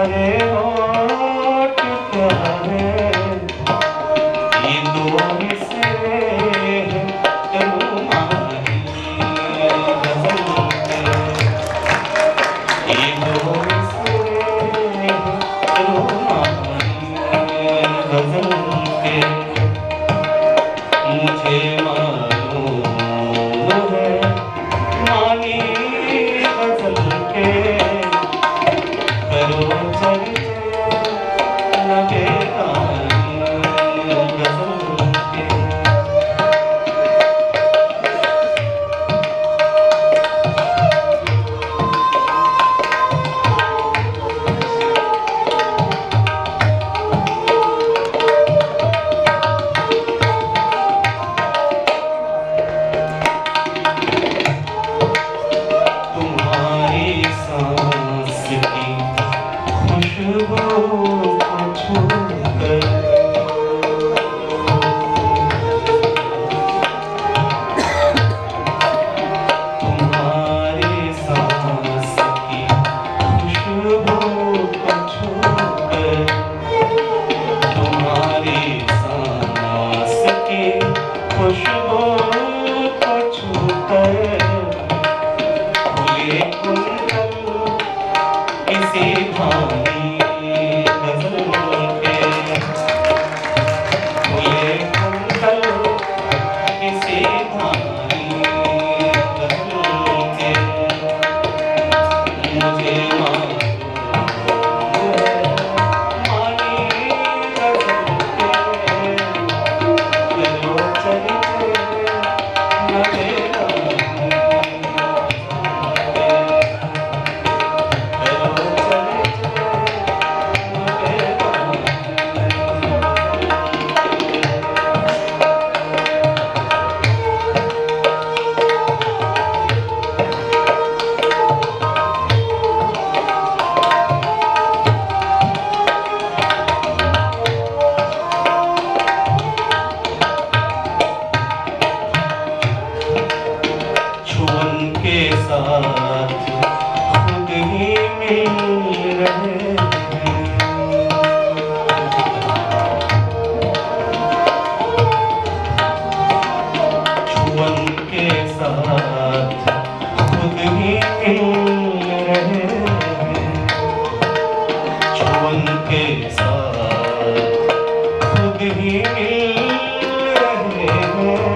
तुम्हारे होठ प्यारे, ये दो मिसरे हैं तुम्हारी गजल के, ये दो मिसरे हैं तुम्हारी गजल के। मुझे मालूम है मानी गजल के, करो चर्चे लगे गाने गजल के। तुम्हारी सांस की खुशबू को छूकर, तुम्हारी सांस की खुशबू को छूकर, तुम्हारी सांस की खुशबू को छूकर, फूले कुंडल किसी भानी गजल के, फूले कुंडल किसी भानी गजल के। मुझे मालूम है मानी गजल के, करो चर्चे लगे गाने छुअन के साथ खुद ही मिल रहे हैं, छुअन के साथ खुद ही मिल रहे हैं, छुअन के साथ खुद ही मिल रहे हैं।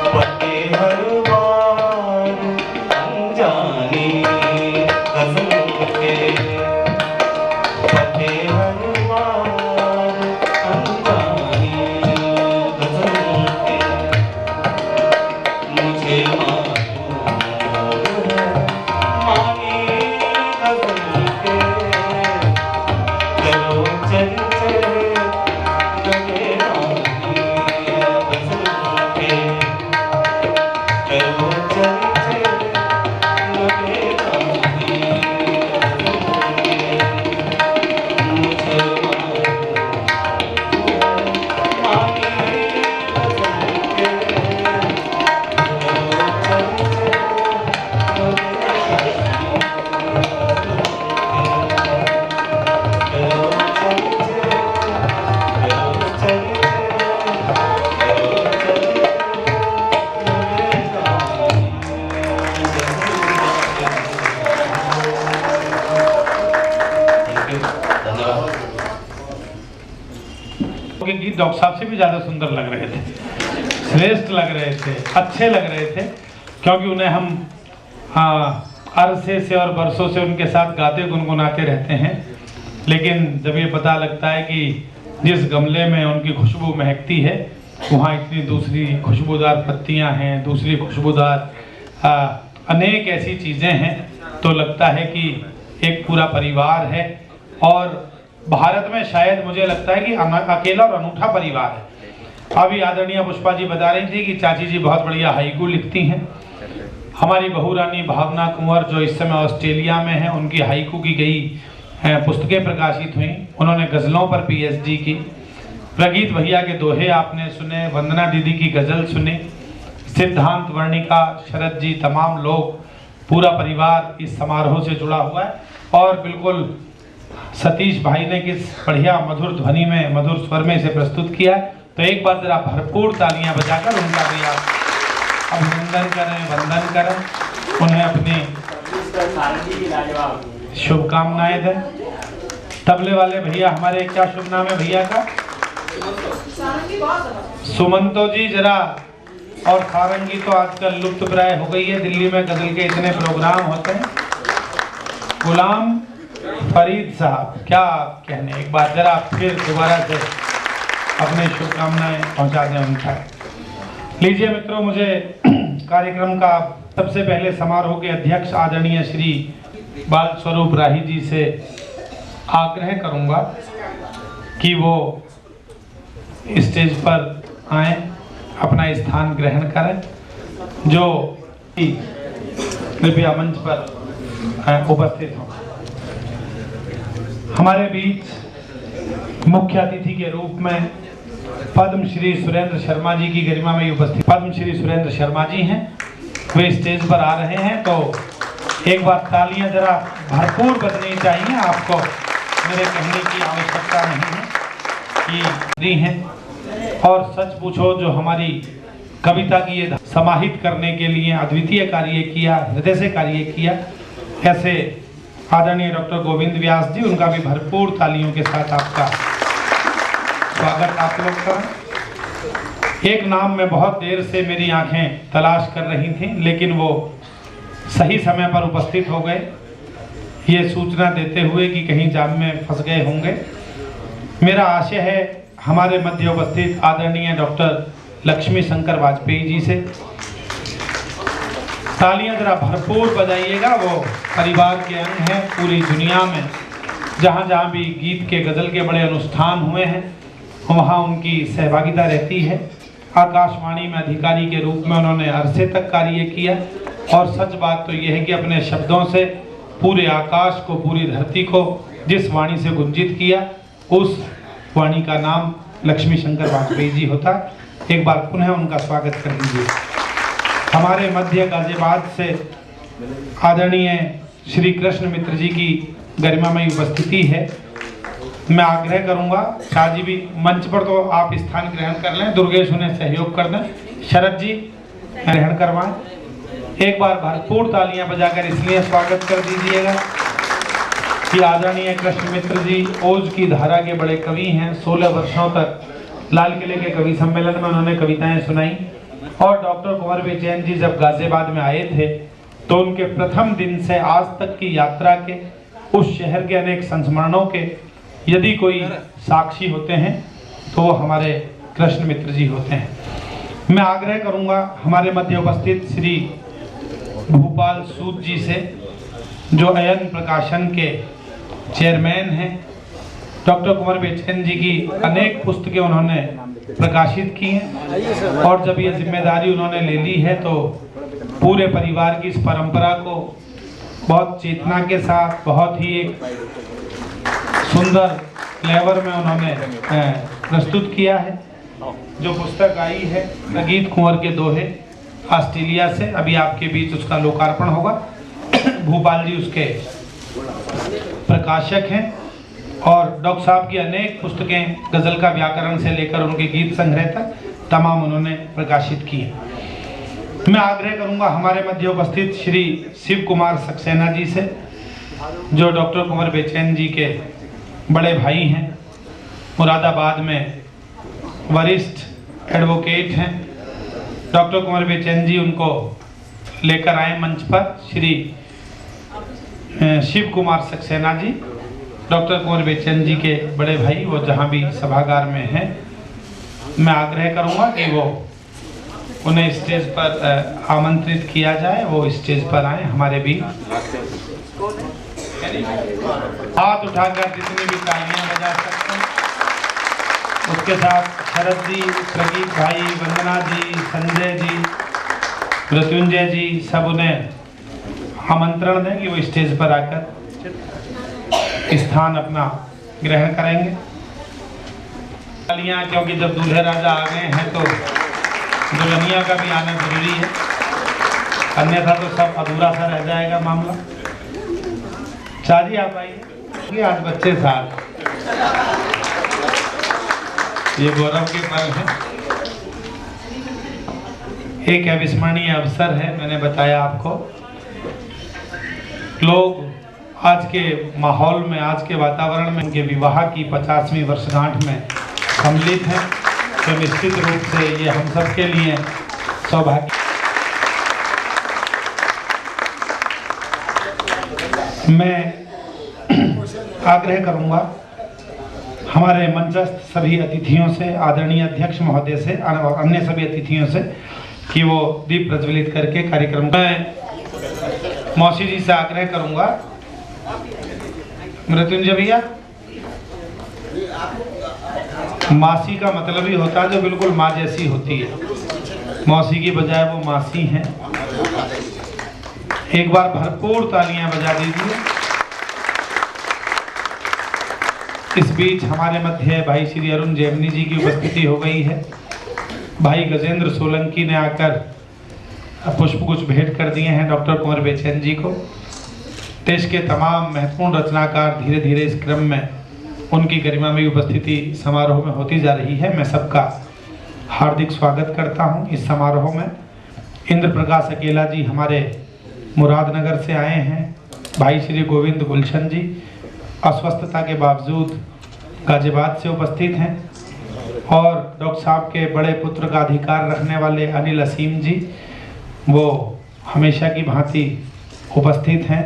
पते हर बार अनजाने गजल के, पते हर बार अनजाने गजल के। मुझे मालूम है मानी गजल के, करो चर्चे लगे गाने गजल के, करो चर्चे लगे गाने गजल के। मुझे मालूम है मानी गजल के, करो चर्चे लगे गाने के गीत डॉक्टर साहब से भी ज्यादा सुंदर लग रहे थे, श्रेष्ठ लग रहे थे, अच्छे लग रहे थे, क्योंकि उन्हें हम अरसे से और बरसों से उनके साथ गाते गुनगुनाते रहते हैं। लेकिन जब ये पता लगता है कि जिस गमले में उनकी खुशबू महकती है वहाँ इतनी दूसरी खुशबूदार पत्तियाँ हैं, दूसरी खुशबूदार अनेक ऐसी चीज़ें हैं, तो लगता है कि एक पूरा परिवार है। और भारत में शायद मुझे लगता है कि अकेला और अनूठा परिवार है। अभी आदरणीय पुष्पा जी बता रही थी कि चाची जी बहुत बढ़िया हाइकू लिखती हैं। हमारी बहू रानी भावना कुंवर जो इस समय ऑस्ट्रेलिया में है, उनकी हाइकू की गई पुस्तकें प्रकाशित हुई। उन्होंने गज़लों पर पीएचडी की। प्रगीत भैया के दोहे आपने सुने, वंदना दीदी की गज़ल सुनी, सिद्धांत वर्णिका, शरद जी, तमाम लोग पूरा परिवार इस समारोह से जुड़ा हुआ है। और बिल्कुल सतीश भाई ने किस बढ़िया मधुर ध्वनि में, मधुर स्वर में इसे प्रस्तुत किया है। तो एक बार जरा भरपूर तालियां बजाकर उनका भी आप अभिनंदन करें, वंदन करें, उन्हें अपनी शुभकामनाएं दें। तबले वाले भैया हमारे, क्या शुभ नाम है भैया का? सुमंतो जी जरा। और सारंगी तो आजकल लुप्त प्राय हो गई है, दिल्ली में गजल के इतने प्रोग्राम होते हैं। गुलाम फरीद साहब, क्या कहने, एक बार जरा फिर दोबारा से अपनी शुभकामनाएं पहुंचा दें उनका। लीजिए मित्रों, मुझे कार्यक्रम का सबसे पहले समारोह के अध्यक्ष आदरणीय श्री बाल स्वरूप राही जी से आग्रह करूंगा कि वो स्टेज पर आए, अपना स्थान ग्रहण करें, जो कृपया मंच पर उपस्थित हों। हमारे बीच मुख्य अतिथि के रूप में पद्म श्री सुरेंद्र शर्मा जी की गरिमा में उपस्थित पद्म श्री सुरेंद्र शर्मा जी हैं, वे स्टेज पर आ रहे हैं। तो एक बार तालियां जरा भरपूर बजनी चाहिए। आपको मेरे कहने की आवश्यकता नहीं है कि दी हैं। और सच पूछो, जो हमारी कविता की ये समाहित करने के लिए अद्वितीय कार्य किया, हृदय से कार्य किया, ऐसे आदरणीय डॉक्टर गोविंद व्यास जी, उनका भी भरपूर तालियों के साथ आपका स्वागत आप लोग का। एक नाम में बहुत देर से मेरी आंखें तलाश कर रही थी, लेकिन वो सही समय पर उपस्थित हो गए, ये सूचना देते हुए कि कहीं जाम में फंस गए होंगे। मेरा आशय है हमारे मध्य उपस्थित आदरणीय डॉक्टर लक्ष्मी शंकर वाजपेयी जी से तालियां जरा भरपूर बजाइएगा। वो परिवार के अंग हैं। पूरी दुनिया में जहाँ जहाँ भी गीत के, गज़ल के बड़े अनुष्ठान हुए हैं, वहाँ उनकी सहभागिता रहती है। आकाशवाणी में अधिकारी के रूप में उन्होंने अरसे तक कार्य किया। और सच बात तो यह है कि अपने शब्दों से पूरे आकाश को, पूरी धरती को जिस वाणी से गुंजित किया, उस वाणी का नाम लक्ष्मी शंकर वाजपेयी जी होता। एक बार पुनः उनका स्वागत कर दीजिए। हमारे मध्य गाजियाबाद से आदरणीय श्री कृष्ण मित्र जी की गरिमामयी उपस्थिति है। मैं आग्रह करूंगा, शाह जी भी मंच पर, तो आप स्थान ग्रहण कर लें, दुर्गेश उन्हें सहयोग कर दें, शरद जी ग्रहण करवाएं। एक बार भरपूर तालियां बजाकर इसलिए स्वागत कर दीजिएगा कि आदरणीय कृष्ण मित्र जी ओज की धारा के बड़े कवि हैं। 16 वर्षों तक लाल किले के कवि सम्मेलन में उन्होंने कविताएं सुनाई। और डॉक्टर कुंवर बेचैन जी जब गाजियाबाद में आए थे, तो उनके प्रथम दिन से आज तक की यात्रा के, उस शहर के अनेक संस्मरणों के यदि कोई साक्षी होते हैं तो वो हमारे कृष्ण मित्र जी होते हैं। मैं आग्रह करूंगा हमारे मध्य उपस्थित श्री भूपाल सूद जी से, जो अयन प्रकाशन के चेयरमैन हैं। डॉक्टर कुंवर बेचैन जी की अनेक पुस्तकें उन्होंने प्रकाशित की हैं, और जब ये जिम्मेदारी उन्होंने ले ली है तो पूरे परिवार की इस परंपरा को बहुत चेतना के साथ, बहुत ही एक सुंदर फ्लेवर में उन्होंने प्रस्तुत किया है। जो पुस्तक आई है प्रगीत कुंवर के दोहे ऑस्ट्रेलिया से, अभी आपके बीच उसका लोकार्पण होगा। भूपाल जी उसके प्रकाशक हैं। और डॉक्टर साहब की अनेक पुस्तकें, गज़ल का व्याकरण से लेकर उनके गीत संग्रह तक, तमाम उन्होंने प्रकाशित की है। मैं आग्रह करूंगा हमारे मध्य उपस्थित श्री शिव कुमार सक्सेना जी से, जो डॉक्टर कुंवर बेचैन जी के बड़े भाई हैं, मुरादाबाद में वरिष्ठ एडवोकेट हैं। डॉक्टर कुंवर बेचैन जी उनको लेकर आए मंच पर। श्री शिव कुमार सक्सेना जी, डॉक्टर कुंवर बेचैन जी के बड़े भाई, वो जहाँ भी सभागार में हैं, मैं आग्रह करूँगा कि वो उन्हें स्टेज पर आमंत्रित किया जाए, वो स्टेज पर आए हमारे बीच। हाथ उठाकर जितनी भी तालियां बजा सकते हैं। उसके साथ शरद जी, प्रगीत भाई, वंदना जी, संजय जी, मृत्युंजय जी, सब उन्हें आमंत्रण दें कि वो स्टेज पर आकर स्थान अपना ग्रहण करेंगे। तालियां, क्योंकि जब दूल्हे राजा आ गए हैं तो दुल्हनिया का भी आना जरूरी है। अन्यथा तो सब अधूरा सा रह जाएगा मामला। शादी आप आइए, आज बच्चे साथ, ये गौरव के पल है। एक अविस्मरणीय अवसर है, मैंने बताया आपको। लोग आज के माहौल में, आज के वातावरण में उनके विवाह की 50वीं वर्षगांठ में सम्मिलित हैं, तो निश्चित रूप से ये हम सब के लिए सौभाग्य। मैं आग्रह करूंगा हमारे मंचस्थ सभी अतिथियों से, आदरणीय अध्यक्ष महोदय से और अन्य सभी अतिथियों से कि वो दीप प्रज्वलित करके कार्यक्रम। मैं मौसी जी से आग्रह करूंगा, मृत्युंजय भैया, मासी का मतलब ही होता है जो बिल्कुल माँ जैसी होती है। मौसी की बजाय वो मासी हैं। एक बार भरपूर तालियां बजा दीजिए। इस बीच हमारे मध्य भाई श्री अरुण जेमनी जी की उपस्थिति हो गई है। भाई गजेंद्र सोलंकी ने आकर पुष्पगुच्छ भेंट कर दिए हैं डॉक्टर कुंवर बेचैन जी को। देश के तमाम महत्वपूर्ण रचनाकार धीरे धीरे इस क्रम में उनकी गरिमा में उपस्थिति समारोह में होती जा रही है। मैं सबका हार्दिक स्वागत करता हूं इस समारोह में। इंद्र प्रकाश अकेला जी हमारे मुरादनगर से आए हैं। भाई श्री गोविंद गुलशन जी अस्वस्थता के बावजूद गाजियाबाद से उपस्थित हैं। और डॉक्टर साहब के बड़े पुत्र का अधिकार रखने वाले अनिल असीम जी, वो हमेशा की भांति उपस्थित हैं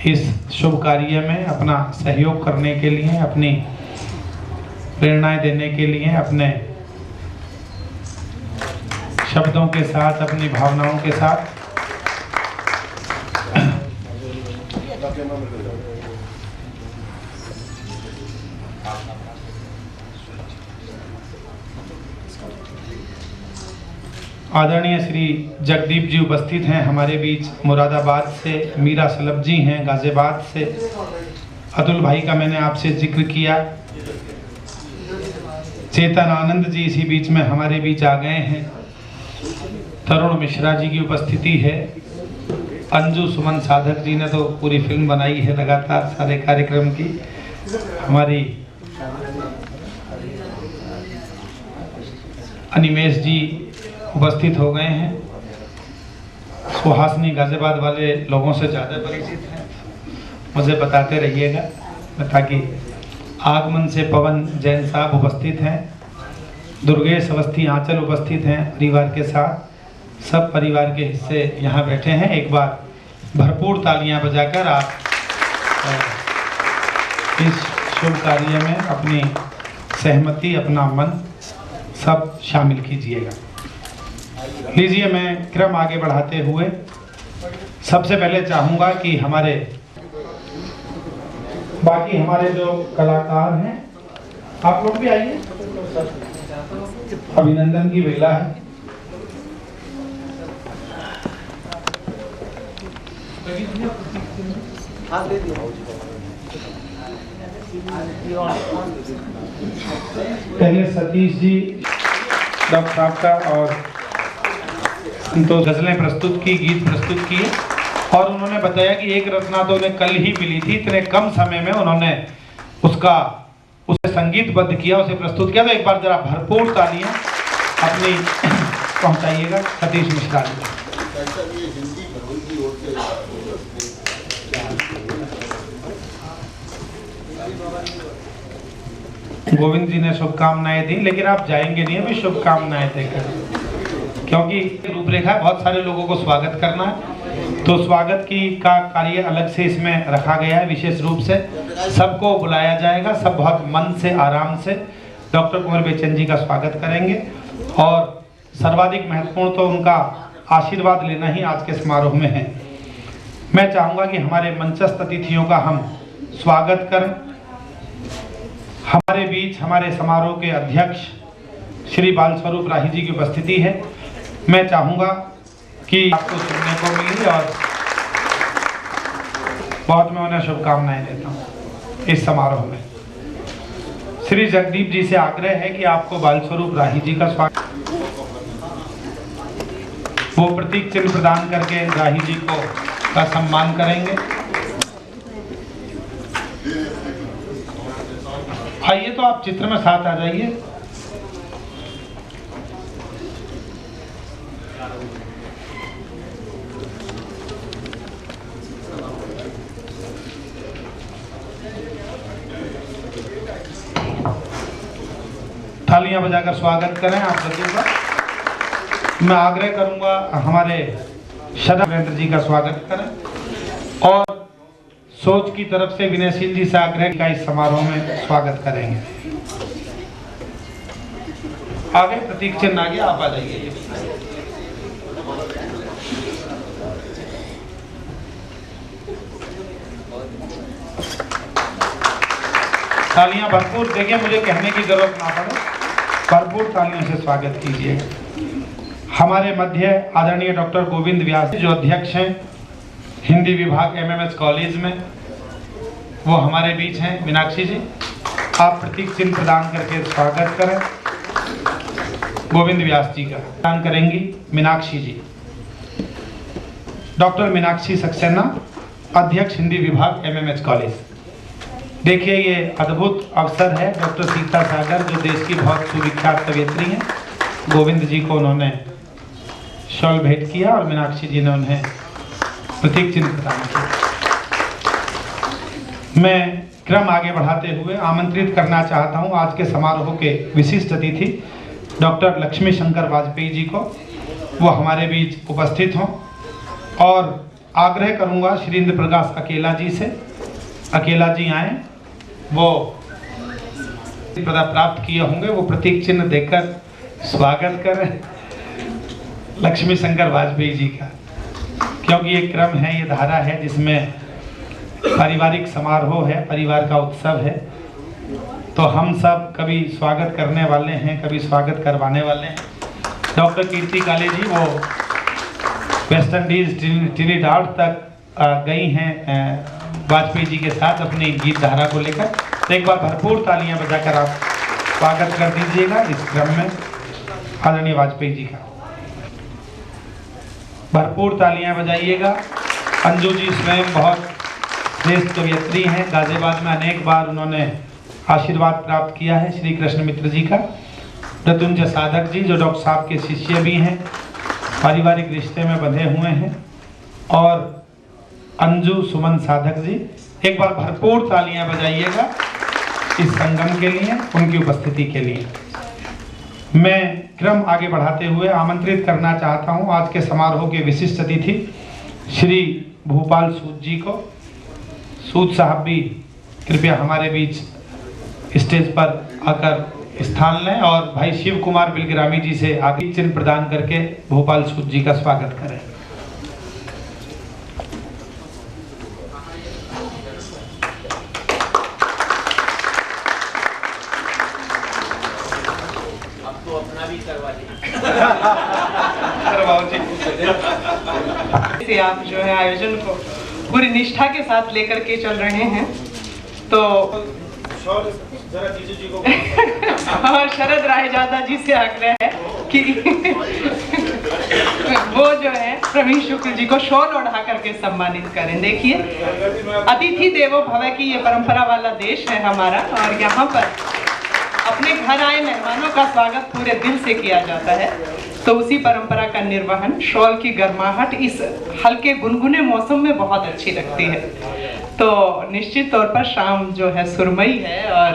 इस शुभ कार्य में, अपना सहयोग करने के लिए, अपनी प्रेरणाएं देने के लिए, अपने शब्दों के साथ, अपनी भावनाओं के साथ। आदरणीय श्री जगदीप जी उपस्थित हैं हमारे बीच मुरादाबाद से। मीरा सलभ जी हैं गाजियाबाद से। अतुल भाई का मैंने आपसे जिक्र किया। चेतन आनंद जी इसी बीच में हमारे बीच आ गए हैं। तरुण मिश्रा जी की उपस्थिति है। अंजू सुमन साधक जी ने तो पूरी फिल्म बनाई है लगातार सारे कार्यक्रम की। हमारी अनिमेश जी उपस्थित हो गए हैं। सुहासनी गाजियाबाद वाले लोगों से ज़्यादा परिचित हैं, मुझे बताते रहिएगा, ताकि आगमन से पवन जैन साहब उपस्थित हैं। दुर्गेश अवस्थी आंचल उपस्थित हैं परिवार के साथ। सब परिवार के हिस्से यहाँ बैठे हैं। एक बार भरपूर तालियां बजाकर आप इस शुभ कार्य में अपनी सहमति, अपना मन सब शामिल कीजिएगा। लीजिए, मैं क्रम आगे बढ़ाते हुए सबसे पहले चाहूंगा कि बाकी हमारे जो कलाकार हैं, आप लोग भी आइए। अभिनंदन की बेला है। पहले सतीश जी डॉक्टर साहब का और तो गजलें प्रस्तुत की, गीत प्रस्तुत किए। और उन्होंने बताया कि एक रचना तो उन्हें कल ही मिली थी, इतने कम समय में उन्होंने उसे संगीतबद्ध किया, उसे प्रस्तुत किया। तो एक बार जरा भरपूर तालियां अपनी पहुंचाइएगा सतीश मिश्रा जी। गोविंद जी ने शुभकामनाएं दी, लेकिन आप जाएंगे नहीं अभी शुभकामनाएं देकर, क्योंकि रूपरेखा बहुत सारे लोगों को स्वागत करना है। तो स्वागत का कार्य अलग से इसमें रखा गया है। विशेष रूप से सबको बुलाया जाएगा। सब बहुत मन से, आराम से डॉक्टर कुंवर बेचैन जी का स्वागत करेंगे। और सर्वाधिक महत्वपूर्ण तो उनका आशीर्वाद लेना ही आज के समारोह में है। मैं चाहूँगा कि हमारे मंचस्थ अतिथियों का हम स्वागत करें। हमारे बीच हमारे समारोह के अध्यक्ष श्री बालस्वरूप राही जी की उपस्थिति है। मैं चाहूँगा कि आपको सुनने को मिली और बहुत मैं उन्हें शुभकामनाएं देता हूँ इस समारोह में। श्री जगदीप जी से आग्रह है कि आपको बालस्वरूप राही जी का स्वागत। वो प्रतीक चिन्ह प्रदान करके राही जी को का सम्मान करेंगे। आइए तो आप चित्र में साथ आ जाइए। तालियां बजाकर स्वागत करें आप सभी का। मैं आग्रह करूंगा हमारे शरद जी का स्वागत करें और सोच की तरफ से विनयशील जी से आग्रह का इस समारोह में स्वागत करेंगे। आगे प्रतीक चिन्ह आगे आप आ जाइए। तालियां भरपूर, देखिए मुझे कहने की जरूरत ना पड़े, भरपूर तालियों से स्वागत कीजिए। हमारे मध्य आदरणीय डॉक्टर गोविंद व्यास जो अध्यक्ष हैं हिंदी विभाग एमएमएस कॉलेज में, वो हमारे बीच हैं। मीनाक्षी जी आप प्रतीक चिन्ह प्रदान करके स्वागत करें गोविंद व्यास जी का। प्रदान करेंगी मीनाक्षी जी। डॉक्टर मीनाक्षी सक्सेना अध्यक्ष हिंदी विभाग एमएमएस कॉलेज। देखिए ये अद्भुत अवसर है। डॉक्टर सीता सागर जो देश की बहुत सुविख्यात कवयित्री हैं, गोविंद जी को उन्होंने शॉल भेंट किया और मीनाक्षी जी ने उन्हें प्रतीक चिन्ह प्रदान किया। मैं क्रम आगे बढ़ाते हुए आमंत्रित करना चाहता हूं आज के समारोह के विशिष्ट अतिथि डॉक्टर लक्ष्मी शंकर वाजपेयी जी को, वो हमारे बीच उपस्थित हों और आग्रह करूंगा श्री इंद्र प्रकाश अकेला जी से, अकेला जी आए, वो पद प्राप्त किए होंगे, वो प्रतीक चिन्ह देकर स्वागत करें लक्ष्मी शंकर वाजपेयी जी का। क्योंकि ये क्रम है, ये धारा है जिसमें पारिवारिक समारोह है, परिवार का उत्सव है, तो हम सब कभी स्वागत करने वाले हैं, कभी स्वागत करवाने वाले हैं। डॉक्टर कीर्ति काले जी वो वेस्ट इंडीज ट्रिनिडाड तक गई हैं वाजपेयी जी के साथ अपनी गीत धारा को लेकर। तो एक बार भरपूर तालियां बजाकर आप स्वागत कर दीजिएगा इस क्रम में आदरणीय वाजपेयी जी का। भरपूर तालियां बजाइएगा। अंजू जी स्वयं बहुत श्रेष्ठ कवयित्री हैं, गाजियाबाद में अनेक बार उन्होंने आशीर्वाद प्राप्त किया है श्री कृष्ण मित्र जी का। मृत्युंजय साधक जी जो डॉक्टर साहब के शिष्य भी हैं, पारिवारिक रिश्ते में बंधे हुए हैं, और अंजू सुमन साधक जी, एक बार भरपूर तालियां बजाइएगा इस संगम के लिए, उनकी उपस्थिति के लिए। मैं क्रम आगे बढ़ाते हुए आमंत्रित करना चाहता हूं आज के समारोह के विशिष्ट अतिथि श्री भूपाल सूद जी को। सूद साहब भी कृपया हमारे बीच स्टेज पर आकर स्थान लें और भाई शिव कुमार बिलग्रामी जी से आगे चिन्ह प्रदान करके भूपाल सूद जी का स्वागत करें। से आप जो है आयोजन को पूरी निष्ठा के साथ लेकर के चल रहे हैं, तो और शरद रायजादा जी से आग्रह है कि वो जो है प्रवीण शुक्ल जी को शॉल ओढ़ा करके सम्मानित करें। देखिए अतिथि देवो भव की ये परंपरा वाला देश है हमारा, और यहाँ पर अपने घर आए मेहमानों का स्वागत पूरे दिल से किया जाता है। तो उसी परंपरा का निर्वहन, शॉल की गर्माहट इस हल्के गुनगुने मौसम में बहुत अच्छी लगती है। तो निश्चित तौर पर शाम जो है सुरमई है और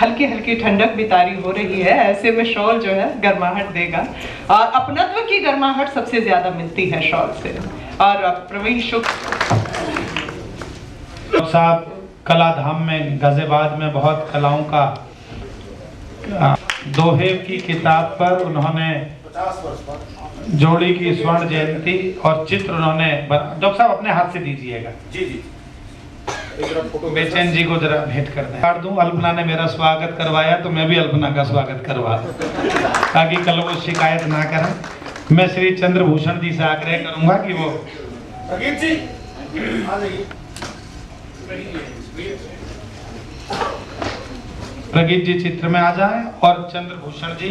हल्की हल्की ठंडक भी तारी हो रही है, ऐसे में शॉल जो है गर्माहट देगा, और अपनत्व की गर्माहट सबसे ज्यादा मिलती है शॉल से। और प्रवीण शुक्ल साहब कला धाम में गाजियाबाद में बहुत कलाओं का दोहे की किताब पर उन्होंने जोड़ी की स्वर्ण जयंती और चित्र उन्होंने, डॉक्टर साहब अपने हाथ से दीजिएगा जी जी, बेचैन जी को जरा भेंट कर दें। अल्पना ने मेरा स्वागत करवाया तो मैं भी अल्पना का स्वागत करवा दूं, ताकि कल वो शिकायत ना करें। मैं श्री चंद्रभूषण जी से आग्रह करूंगा कि वो प्रगीत जी चित्र में आ जाएं और चंद्रभूषण जी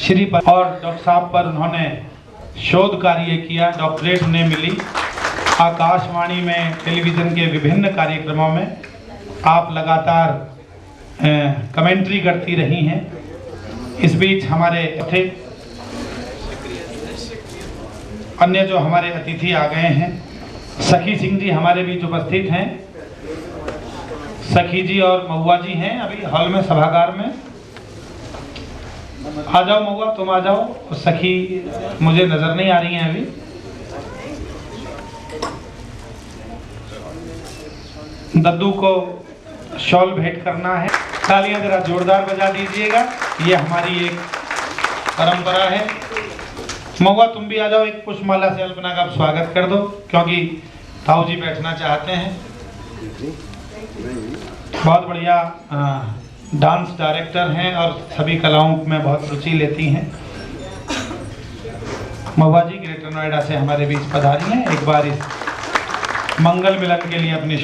और डॉक्टर साहब पर उन्होंने शोध कार्य किया, डॉक्टरेट उन्हें मिली। आकाशवाणी में, टेलीविज़न के विभिन्न कार्यक्रमों में आप लगातार कमेंट्री करती रही हैं। इस बीच हमारे थे अन्य जो हमारे अतिथि आ गए हैं, सखी सिंह जी हमारे बीच उपस्थित हैं। सखी जी और महुआ जी हैं अभी हॉल में, सभागार में। आ जाओ महुआ, तुम आ जाओ। सखी मुझे नजर नहीं आ रही हैं अभी। दद्दू को शॉल भेंट करना है। तालियां जरा जोरदार बजा दीजिएगा, ये हमारी एक परंपरा है। महुआ तुम भी आ जाओ, एक पुष्पमाला से अल्पना का स्वागत कर दो, क्योंकि ताऊ जी बैठना चाहते हैं। बहुत बढ़िया डांस डायरेक्टर हैं और सभी कलाओं में बहुत रुचि लेती हैं। महुआ जी ग्रेटर नोएडा से हमारे बीच पधारी हैं। एक बार इस मंगल मिलन के लिए अपनी